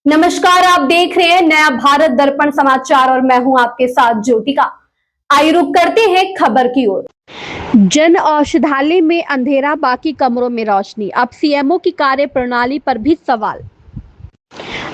नमस्कार, आप देख रहे हैं नया भारत दर्पण समाचार और मैं हूं आपके साथ ज्योतिका। आइए रुक करते हैं खबर की ओर। जन औषधालय में अंधेरा, बाकी कमरों में रोशनी। अब सीएमओ की कार्य प्रणाली पर भी सवाल।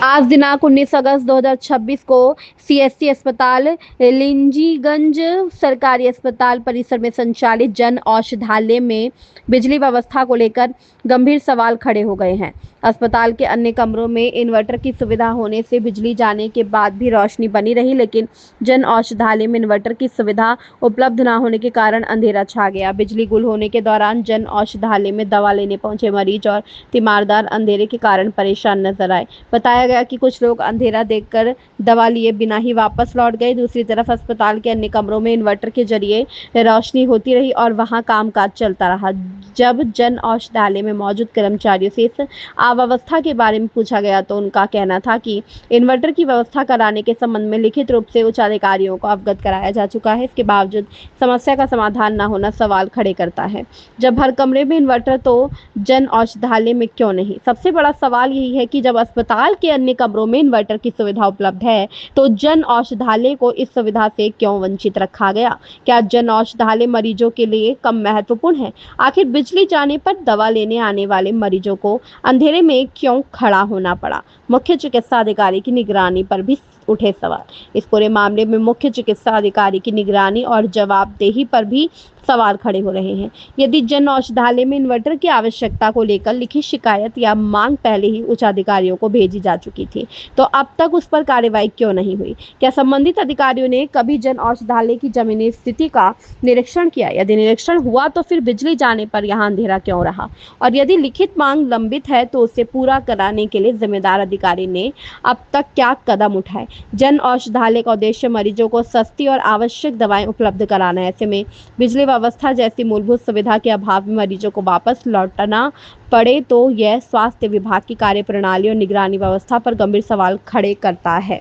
आज दिनांक 19 अगस्त 2026 को सीएससी अस्पताल लिंजीगंज सरकारी अस्पताल परिसर में संचालित जन औषधालय में बिजली व्यवस्था को लेकर गंभीर सवाल खड़े हो गए हैं। अस्पताल के अन्य कमरों में इन्वर्टर की सुविधा होने से बिजली जाने के बाद भी रोशनी बनी रही, लेकिन जन औषधालय में इन्वर्टर की सुविधा उपलब्ध न होने के कारण अंधेरा छा गया। बिजली गुल होने के दौरान जन औषधालय में दवा लेने पहुंचे मरीज और तीमारदार अंधेरे के कारण परेशान नजर आए। बताया गया कि कुछ लोग अंधेरा देखकर दवा लिए बिना ही वापस लौट गए। दूसरी तरफ अस्पताल के अन्य कमरों में इन्वर्टर के जरिए रोशनी होती रही और वहां कामकाज चलता रहा। जब जन औषधालय में मौजूद कर्मचारियों से इस अव्यवस्था के बारे में पूछा गया तो उनका कहना था कि इन्वर्टर की व्यवस्था कराने के संबंध में लिखित रूप से उच्च अधिकारियों को अवगत कराया जा चुका है। इसके बावजूद समस्या का समाधान न होना सवाल खड़े करता है। जब हर कमरे में इन्वर्टर तो जन औषधालय में क्यों नहीं? सबसे बड़ा सवाल यही है कि जब अस्पताल के अन्य कमरों में इन्वर्टर की सुविधा उपलब्ध है तो जन औषधालय को इस सुविधा से क्यों वंचित रखा गया? क्या जन औषधालय मरीजों के लिए कम महत्वपूर्ण है? आखिर बिजली जाने पर दवा लेने आने वाले मरीजों को अंधेरे में क्यों खड़ा होना पड़ा? मुख्य चिकित्सा अधिकारी की निगरानी पर भी उठे सवाल। इस पूरे मामले में मुख्य चिकित्सा अधिकारी की निगरानी और जवाबदेही पर भी सवाल खड़े हो रहे हैं। यदि जन औषधालय में इन्वर्टर की आवश्यकता को लेकर लिखित शिकायत या मांग पहले ही उच्च अधिकारियों को भेजी जा चुकी थी, तो अब तक उस पर कार्रवाई क्यों नहीं हुई? क्या संबंधित अधिकारियों ने कभी जन औषधालय की जमीनी स्थिति का निरीक्षण किया? यदि निरीक्षण हुआ तो फिर बिजली जाने पर यहाँ अंधेरा क्यों रहा? और यदि लिखित मांग लंबित है तो उसे पूरा कराने के लिए जिम्मेदार अधिकारी ने अब तक क्या कदम उठाए? जन औषधालय का उद्देश्य मरीजों को सस्ती और आवश्यक दवाएं उपलब्ध कराना है। ऐसे में बिजली व्यवस्था जैसी मूलभूत सुविधा के अभाव में मरीजों को वापस लौटना पड़े तो यह स्वास्थ्य विभाग की कार्यप्रणाली और निगरानी व्यवस्था पर गंभीर सवाल खड़े करता है।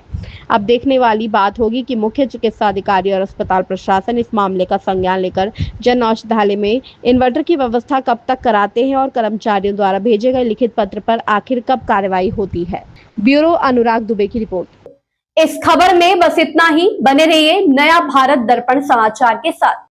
अब देखने वाली बात होगी कि मुख्य चिकित्सा अधिकारी और अस्पताल प्रशासन इस मामले का संज्ञान लेकर जन औषधालय में इन्वर्टर की व्यवस्था कब तक कराते हैं और कर्मचारियों द्वारा भेजे गए लिखित पत्र पर आखिर कब कार्रवाई होती है। ब्यूरो अनुराग दुबे की रिपोर्ट। इस खबर में बस इतना ही। बने रहिए नया भारत दर्पण समाचार के साथ।